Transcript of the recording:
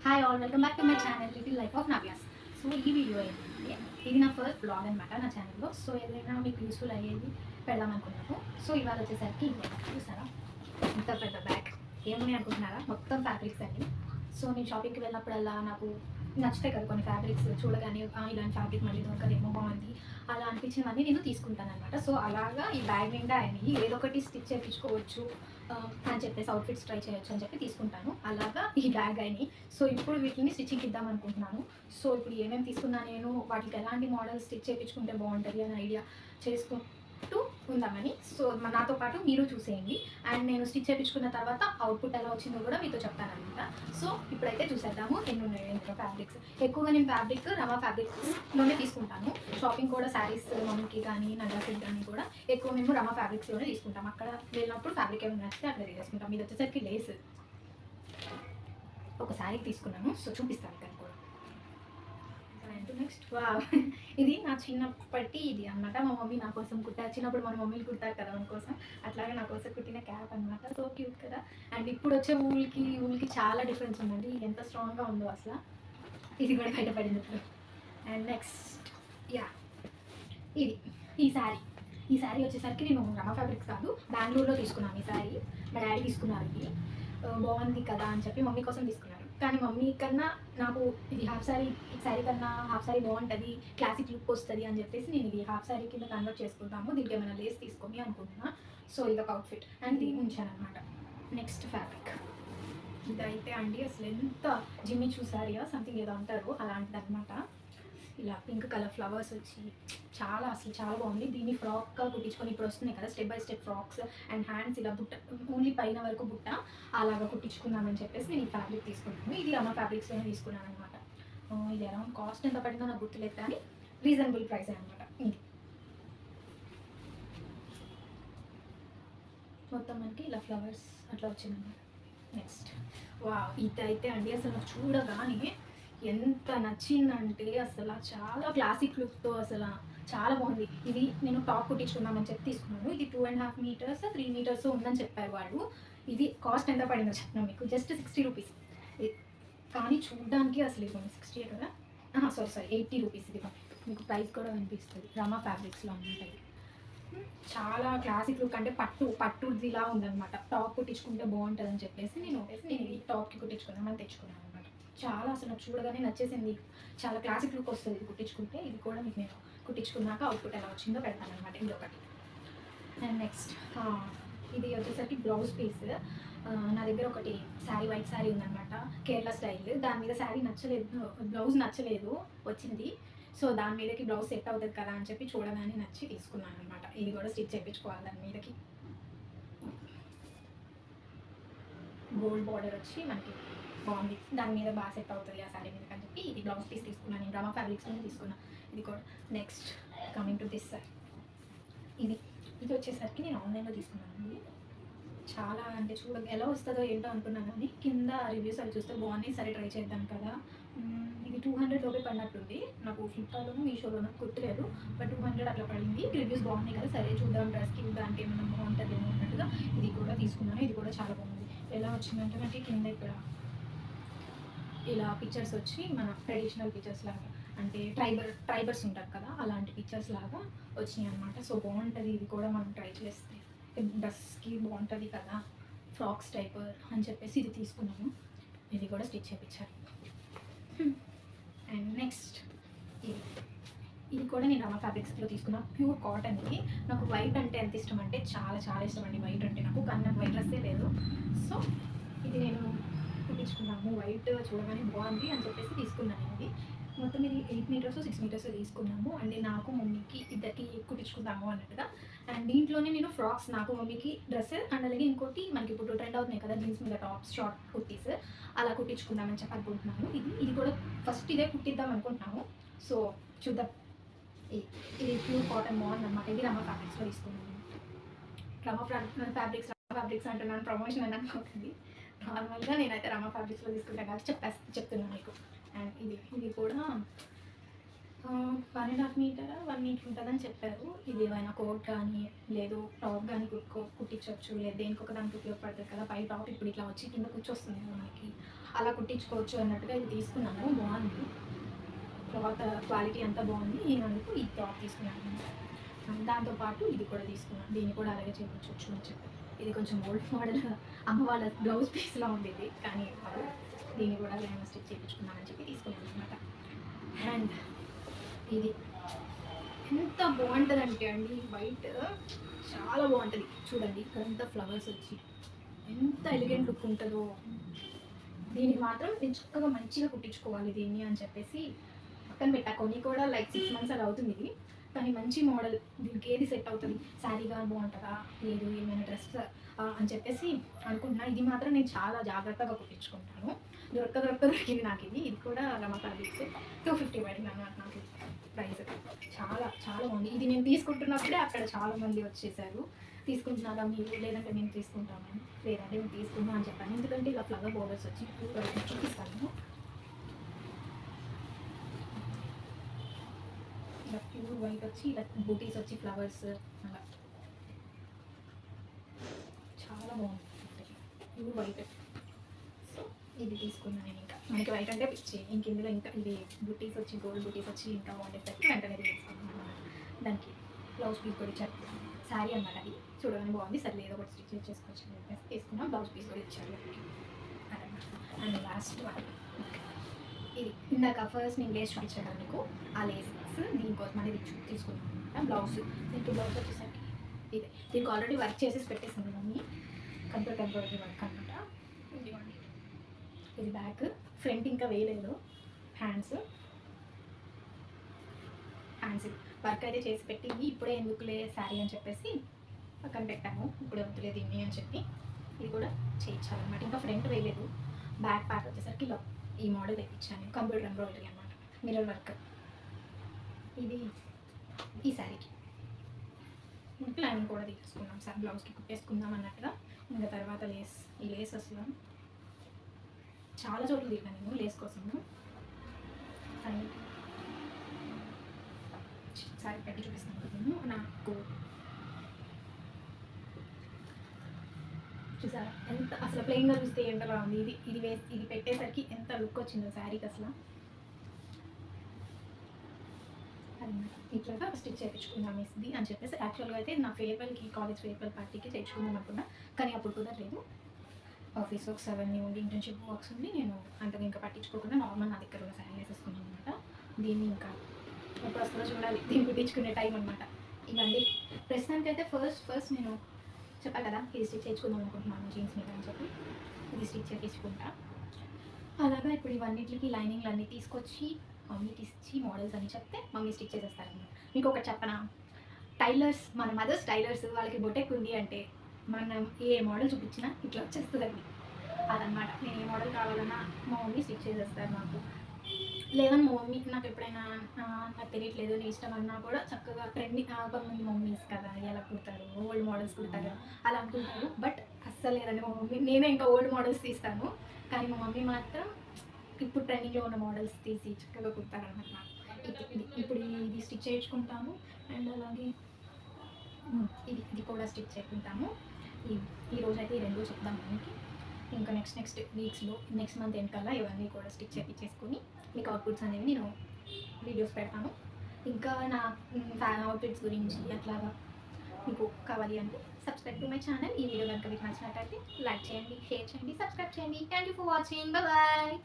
Hi all, welcome back to my channel little life of Navya's. So ఈ video ఏంటంటే ఇది నా ఫస్ట్ బ్లాగ్ అనమాట నా ఛానల్లో. సో ఏదైనా మీకు యూస్ఫుల్ అయ్యేది పెడదామనుకున్నాను. సో ఇవాళ వచ్చేసరికి చూసారా ఇంత పెద్ద బ్యాగ్ ఏమని అనుకుంటున్నారా, మొత్తం ఫ్యాబ్రిక్స్ అండి. సో నేను షాపింగ్కి వెళ్ళినప్పుడల్లా నాకు నచ్చుతాయి కదా కొన్ని ఫ్యాబ్రిక్స్ చూడగానే, ఇలాంటి ఫ్యాబ్రిక్ మళ్ళీ దొరకదేమో, బాగుంది అలా అనిపించినవన్నీ నేను తీసుకుంటాను అనమాట. సో అలాగా ఈ బ్యాగ్ నిండా అయినాయి, ఏదో ఒకటి స్టిచ్ చేయించుకోవచ్చు అని చెప్పేసి అవుట్ఫిట్స్ ట్రై చేయొచ్చు అని చెప్పి తీసుకుంటాను. అలాగా ఈ బ్యాగ్ అయినాయి. సో ఇప్పుడు వీటిని స్టిచ్చింగ్కి ఇద్దాం అనుకుంటున్నాను. సో ఇప్పుడు ఏమేమి తీసుకున్నా, నేను వాటికి ఎలాంటి మోడల్ స్టిచ్ చేయించుకుంటే బాగుంటుంది అని ఐడియా చేసుకుంటూ ఉందామని. సో నాతో పాటు మీరు చూసేయండి, అండ్ నేను స్టిచ్ చేయించుకున్న తర్వాత అవుట్పుట్ ఎలా వచ్చిందో కూడా మీతో చెప్తానమాట. సో ఇప్పుడైతే చూసేద్దాము ఎన్ని ఉన్నాయి ఇందులో ఫ్యాబ్రిక్స్. ఎక్కువగా నేను ఫ్యాబ్రిక్ రమా ఫ్యాబ్రిక్స్లోనే తీసుకుంటాను. షాపింగ్ కూడా శారీస్ మమ్మీకి కానీ నగరాకి కానీ కూడా ఎక్కువ మేము రమా ఫ్యాబ్రిక్స్లోనే తీసుకుంటాం. అక్కడ వెళ్ళినప్పుడు ఫ్యాబ్రిక్ ఏమైనా నచ్చితే అక్కడ తీసుకుంటాం. ఇది వచ్చేసరికి లేస్ ఒక శారీ తీసుకున్నాను. సో చూపిస్తాను ఇక్కడ కూడా. నెక్స్ట్ ఇది నా చిన్నప్పటి ఇది అనమాట. మా మమ్మీ నా కోసం కుట్టారు. చిన్నప్పుడు మన మమ్మీలు కుడతారు కదా మన కోసం, అట్లాగే నా కోసం కుట్టిన క్యాప్ అనమాట. సో క్యూట్ కదా. అండ్ ఇప్పుడు వచ్చే ఊళ్ళకి చాలా డిఫరెన్స్ ఉందండి, ఎంత స్ట్రాంగ్గా ఉందో అసలు. ఇది కూడా బయటపడింది ఇప్పుడు. అండ్ నెక్స్ట్ ఇది ఈ శారీ వచ్చేసరికి నేను రమా ఫ్యాబ్రిక్స్ కాదు, బెంగళూరులో తీసుకున్నాను. ఈ శారీ మా డాడీ తీసుకున్నారు. ఇది బాగుంది కదా అని చెప్పి మమ్మీ కోసం తీసుకున్నారు. కానీ మమ్మీ కన్నా నాకు ఇది హాఫ్ శారీ, ఈ శారీ కన్నా హాఫ్ శారీ బాగుంటుంది, క్లాసిక్ లుక్ వస్తుంది అని చెప్పేసి నేను ఇది హాఫ్ శారీ కింద కన్వర్ట్ చేసుకుంటాము. దీనికి ఏమైనా లేస్ తీసుకొని అనుకుంటున్నా. సో ఇదొక అవుట్ఫిట్ అండ్ ఇది ఉంచాను అనమాట. నెక్స్ట్ ఫ్యాబ్రిక్ ఇదైతే అండి అసలు ఎంత జిమ్మి చూసారియా సంథింగ్ ఏదో అంటారు అలాంటిది అనమాట. ఇలా పింక్ కలర్ ఫ్లవర్స్ వచ్చి అసలు చాలా బాగుంది. దీన్ని ఫ్రాక్గా కుట్టించుకొని ఇప్పుడు వస్తున్నాయి కదా step by step frocks, and hands ఇలా బుట్ట ఓన్లీ పైన వరకు బుట్ట అలాగా కుట్టించుకున్నామని చెప్పేసి నేను ఈ ఫ్యాబ్రిక్ తీసుకున్నాను. ఇది రమా ఫ్యాబ్రిక్స్లోనే తీసుకున్నాను అనమాట. ఇది అరౌండ్ కాస్ట్ ఎంత పడిందో నాకు గుర్తులేదు, కానీ రీజనబుల్ ప్రైస్ అనమాట. ఇది మొత్తం మనకి ఇలా ఫ్లవర్స్ అట్లా వచ్చిందన్నమాట. నెక్స్ట్ ఇదైతే అండి అసలు నాకు చూడగానే ఎంత నచ్చిందంటే అసలు చాలా క్లాసిక్ లుక్తో అసలు చాలా బాగుంది. ఇది నేను టాప్ కుట్టించుకున్నామని చెప్పి తీసుకున్నాను. ఇది 2.5 మీటర్స్ 3 మీటర్స్ ఉందని చెప్పారు వాళ్ళు. ఇది కాస్ట్ ఎంత పడిందో చెప్పినా మీకు, జస్ట్ 60 రూపీస్. కానీ చూడడానికి అసలు ఇది 60 కదా, సారీ 80 రూపీస్. ఇది మీకు ప్రైస్ కూడా అనిపిస్తుంది. రమా ఫ్యాబ్రిక్స్లో ఉంటాయి. చాలా క్లాసిక్ లుక్, అంటే పట్టుదిలా ఉందన్నమాట. టాప్ కుట్టించుకుంటే బాగుంటుంది అని చెప్పేసి నేను ఇది టాప్కి కుట్టించుకున్నామని తెచ్చుకున్నాను అనమాట. చాలా అసలు నాకు చూడగానే నచ్చేసింది. చాలా క్లాసిక్ లుక్ వస్తుంది ఇది కుట్టించుకుంటే. ఇది కూడా మీకు నేను కుట్టించుకున్నాక అవుట్పుట్ ఎలా వచ్చిందో పెడతాను అనమాట. ఇది ఒకటి. అండ్ నెక్స్ట్ ఇది వచ్చేసరికి బ్లౌజ్ పీస్. నా దగ్గర ఒకటి శారీ, వైట్ శారీ ఉందన్నమాట, కేరళ స్టైల్. దాని మీద శారీ నచ్చలేదు, బ్లౌజ్ నచ్చలేదు వచ్చింది. సో దాని మీదకి బ్లౌజ్ సెట్ అవుతుంది కదా అని చెప్పి చూడగానే నచ్చి తీసుకున్నాను అనమాట. ఇది కూడా స్టిచ్ చేయించుకోవాలి దాని మీదకి. గోల్డ్ బార్డర్ వచ్చి మనకి బాగుంది, దాని మీద బాగా సెట్ అవుతుంది ఆ శారీ మీద అని చెప్పి ఇది బ్లౌజ్ పీస్ తీసుకున్నాను. నేను రమా ఫ్యాబ్రిక్స్లోనే తీసుకున్నాను. ఇది కూడా. Next coming to this sir, ఇది వచ్చేసరికి నేను ఆన్లైన్లో తీసుకున్నాను. చాలా అంటే ఎలా వస్తుందో ఏంటో అనుకున్నాను, కానీ కింద రివ్యూస్ అవి చూస్తే బాగున్నాయి, సరే ట్రై చేద్దాం కదా. ఇది 200 లోపే పడినట్టుంది నాకు, ఫ్లిప్కార్ట్లోనూ మీషోలోనూ గుర్తులేదు, బట్ 200 అట్లా పడింది. రివ్యూస్ బాగున్నాయి కదా, సరే చూద్దాం డ్రెస్కి దానికి ఏమైనా బాగుంటుందేమో అన్నట్టుగా ఇది కూడా తీసుకున్నాను. ఇది కూడా చాలా బాగుంది. ఎలా వచ్చిందంటే మనకి కింద ఇక్కడ ఇలా పిక్చర్స్ వచ్చి మన ట్రెడిషనల్ పిక్చర్స్ లాగా, అంటే ట్రైబర్స్ ఉంటారు కదా అలాంటి పిక్చర్స్ లాగా వచ్చినాయి అనమాట. సో బాగుంటుంది. ఇది కూడా మనం ట్రై చేస్తే డ్రెస్కి బాగుంటుంది కదా, ఫ్రాక్స్ టైప్ అని చెప్పేసి ఇది తీసుకున్నాము. ఇది కూడా స్టిచ్ చేయించాలి. అండ్ నెక్స్ట్ ఇది కూడా నేను రమా ఫ్యాబ్రిక్స్లో తీసుకున్న ప్యూర్ కాటన్. ఇది నాకు వైట్ అంటే ఎంత ఇష్టం అంటే చాలా ఇష్టం అండి వైట్ అంటే నాకు, కానీ నాకు వైట్ డ్రెస్సే లేదు. సో ఇది నేను కుట్టించుకున్నాము. వైట్ చూడగానే బాగుంది అని చెప్పేసి తీసుకున్నాను. ఇది మొత్తం ఇది 8 మీటర్స్ 6 మీటర్స్ తీసుకున్నాము. అండ్ నాకు మమ్మీకి ఇద్దరికి కుట్టించుకుందాము అన్నట్టుగా. అండ్ దీంట్లోనే నేను ఫ్రాక్స్, నాకు మమ్మీకి డ్రెస్, అండ్ అలాగే ఇంకోటి మనకి ఇప్పుడు ట్రెండ్ అవుతున్నాయి కదా జీన్స్ మీద టాప్స్, షార్ట్ కుర్తీస్, అలా కుట్టించుకుందామని చెప్పి అనుకుంటున్నాను. ఇది కూడా ఫస్ట్ ఇదే కుట్టిద్దాం అనుకుంటున్నాము. సో చూద్దాం. ఇది ప్యూర్ కాటన్ బాగుంది అనమాట. ఇది రమా ఫ్యాబ్రిక్స్లో తీసుకున్నాను. రమా ఫ్యాబ్రిక్స్ అంటున్నాను, ప్రమోషన్ అని అనుకోకండి. నార్మల్గా నేనైతే రమా ఫ్యాబ్రిక్స్లో తీసుకుంటాను కాబట్టి చెప్తున్నాను మీకు. అండ్ ఇది కూడా 1.5 మీటర్ 1 మీటర్ ఉంటుందని చెప్పారు. ఇది ఏమైనా కోట్ కానీ లేదు టాప్ కానీ కుట్టించవచ్చు, లేదు దేనికి ఒక దానికి ఉపయోగపడుతుంది కదా. పై టాప్ ఇప్పుడు ఇట్లా వచ్చి కింద కూర్చొస్తుంది కదా మనకి, అలా కుట్టించుకోవచ్చు అన్నట్టుగా ఇది తీసుకున్నాను. బాగుంది, క్లాత్ క్వాలిటీ అంతా బాగుంది. నేను అందుకు ఈ క్లాత్ తీసుకున్నాను. దాంతోపాటు ఇది కూడా తీసుకున్నాను, దీన్ని కూడా అలాగే చేయించవచ్చు అని చెప్పి. ఇది కొంచెం ఓల్డ్ మోడల్ అమ్మ వాళ్ళ బ్లౌజ్ పీస్లో ఉంది ఇది, కానీ దీన్ని కూడా నేను స్టిచ్ చేయించుకున్నానని చెప్పి తీసుకున్నాను అనమాట. అండ్ ఇది ఎంత బాగుంటుందంటే అండి, వైట్ చాలా బాగుంటుంది. చూడండి ఇక్కడంతా ఫ్లవర్స్ వచ్చి ఎంత ఎలిగెంట్ లుక్ ఉంటుందో. దీనికి మాత్రం నేను చక్కగా మంచిగా కుట్టించుకోవాలి దీన్ని అని చెప్పేసి పక్కన పెట్టా. కొన్ని కూడా లైక్ 6 months అలా అవుతుంది ఇది, కానీ మంచి మోడల్, దీనికి ఏది సెట్ అవుతుంది, శారీగా బాగుంటుందా లేదు ఏమైనా డ్రెస్ అని చెప్పేసి అనుకుంటున్నా. ఇది మాత్రం నేను చాలా జాగ్రత్తగా కుట్టించుకుంటాను. దొరికింది నాకు ఇది. ఇది కూడా రమ ఫ్యాబ్రిక్స్ 250 పడింది అన్నమాట నాకు ప్రైస్. చాలా చాలా బాగుంది. ఇది నేను తీసుకుంటున్నప్పుడే అక్కడ చాలామంది వచ్చేసారు, తీసుకుంటున్నారా మీరు, లేదంటే నేను తీసుకుంటాను, లేదంటే నేను తీసుకున్నా అని చెప్పాను. ఎందుకంటే ఇలా ఫ్లవర్ బోర్డర్స్ వచ్చి చూపిస్తాను. ఇలా ప్యూర్ వైట్ వచ్చి ఇలా బూటీస్ వచ్చి ఫ్లవర్స్ అలా చాలా బాగుంది, ప్యూర్ వైట్. సో ఇది తీసుకున్నాను నేను. ఇంకా మనకి వైట్ అంటే పిచ్చి, ఇంక ఇందులో ఇంకా ఇది బూటీస్ వచ్చి గోల్డ్ బూటీస్ వచ్చి ఇంకా బాగుండేసరికి వెంటనే తీసుకున్నాను. దానికి బ్లౌజ్ పీస్ కూడా ఇచ్చారు, శారీ అన్నమాట. అది చూడగానే బాగుంది, సరే ఏదో ఒకటి స్టిచ్ చేసుకోవచ్చు అని చెప్పేసి తీసుకున్నాం. బ్లౌజ్ పీస్ కూడా ఇచ్చారు అదనమాట. అండ్ లాస్ట్ వన్ ఇది, ఇందాక ఫస్ట్ నేను లేస్ చూపించాను కదా మీకు, ఆ లేస్ దీనికోసం అనేది తీసుకున్నాను అనమాట. బ్లౌజ్, దీనికి బ్లౌజ్ వచ్చేసరికి ఇది, దీనికి ఆల్రెడీ వర్క్ చేసేసి పెట్టేసింది మమ్మీ, కంప్యూటరీ వర్క్ అనమాట. ఇదిగోండి, ఇది బ్యాక్, ఫ్రంట్ ఇంకా వేయలేదు. హ్యాండ్స్ వర్క్ అయితే చేసి పెట్టింది. ఇప్పుడే ఎందుకులే శారీ అని చెప్పేసి పక్కన పెట్టాము, ఇప్పుడే వద్దులే దీన్ని అని చెప్పి ఇది కూడా చేయించాలన్నమాట. ఇంకా ఫ్రంట్ వేయలేదు. బ్యాక్ పార్ట్ వచ్చేసరికి ఇలా ఈ మోడల్ తెప్పించాను, కంప్యూటర్ ఎంబ్రాయిడరీ అనమాట, మిర్రర్ వర్క్. ఇది ఈ శారీకి ప్లానింగ్ కూడా తీసుకున్నాం సార్, బ్లౌజ్కి కుట్టేసుకుందాం అన్నట్టుగా. ఇంకా తర్వాత లేస్, ఈ లేస్ అసలు చాలా చోట్ల దిగాను నేను లేస్ కోసము. అండ్ సారీ పెట్టి చూపిస్తాను నాకు. చూసారా ఎంత అసలు ప్లెయిన్గా చూస్తే ఎంతగా ఉంది, ఇది పెట్టేసరికి ఎంత లుక్ వచ్చిందో శారీకి అసలు. ఇట్లాగా స్టిచ్ చేయించుకుందాం ఇది అని చెప్పేసి. యాక్చువల్గా అయితే నా ఫేర్వెల్కి, కాలేజ్ ఫేర్వెల్ పార్టీకి చేయించుకుందాం అనుకున్నా, కానీ అప్పుడు కుదరలేదు. ఆఫీస్ వర్క్స్ అవన్నీ ఉండి, ఇంటర్న్షిప్ వర్క్స్ ఉండి, నేను అంతగా ఇంకా పట్టించుకోకుండా నార్మల్ నా దగ్గర ఉన్న శారీ వేసేసుకున్నాను అనమాట. దీన్ని ఇంకా ఎప్పుడు వస్తుందో చూడాలి, దీన్ని కుట్టించుకునే టైం అనమాట. ఇవన్నీ ప్రస్తుతానికి అయితే ఫస్ట్ నేను చెప్పాను కదా, ఇది స్టిచ్ చేయించుకుందాం అనుకుంటున్నాను జీన్స్ మీద అని చెప్పి, ఇది స్టిచ్ చేయించుకుంటా. అలాగా ఇప్పుడు ఇవన్నిటికి లైనింగ్లు అన్నీ తీసుకొచ్చి మమ్మీకి ఇచ్చి మోడల్స్ అని చెప్తే మమ్మీ స్టిచ్ చేసేస్తారన్నమాట. మీకు ఒకటి చెప్పనా, టైలర్స్, మన మదర్స్ టైలర్స్, వాళ్ళకి బొటెక్ ఉంది అంటే మనం ఏ మోడల్ చూపించినా ఇట్లా వచ్చేస్తుందండి. అదనమాట, నేను ఏ మోడల్ కావాలన్నా మా మమ్మీ స్టిచ్ చేసేస్తారు నాకు. లేదా మా మమ్మీ నాకు ఎప్పుడైనా నాకు తెలియట్లేదు నీ ఇష్టం అన్నా కూడా చక్కగా ట్రెండింగ్, కొంతమంది మమ్మీస్ కదా ఎలా కుడతారు, ఓల్డ్ మోడల్స్ కుడతారు అలా అనుకుంటారు. బట్ అస్సలు లేదండి మా మమ్మీ, నేనే ఇంకా ఓల్డ్ మోడల్స్ తీస్తాను, కానీ మా మమ్మీ మాత్రం ఇప్పుడు ట్రెండింగ్లో ఉన్న మోడల్స్ తీసి చక్కగా కుడతారనమాట. ఇప్పుడు ఇది స్టిచ్ చేయించుకుంటాము. అండ్ అలాగే ఇది కూడా స్టిచ్ చేసుకుంటాము. ఈ రోజు అయితే ఈ రెండు చెప్దాం మనకి. ఇంకా నెక్స్ట్ వీక్స్లో, నెక్స్ట్ మంత్ ఎండ్ ఇవన్నీ కూడా స్టిచ్ చేయించేసుకొని మీకు అవుట్పుట్స్ అనేవి నేను వీడియోస్ పెడతాను. ఇంకా నా అవుట్ఫిట్స్ గురించి అట్లాగా మీకు కావాలి అంటే సబ్స్క్రైబ్ టు మై ఛానల్. ఈ వీడియో కనుక మీకు నచ్చినట్టయితే లైక్ చేయండి, షేర్ చేయండి, సబ్స్క్రైబ్ చేయండి. Thank you for watching, bye.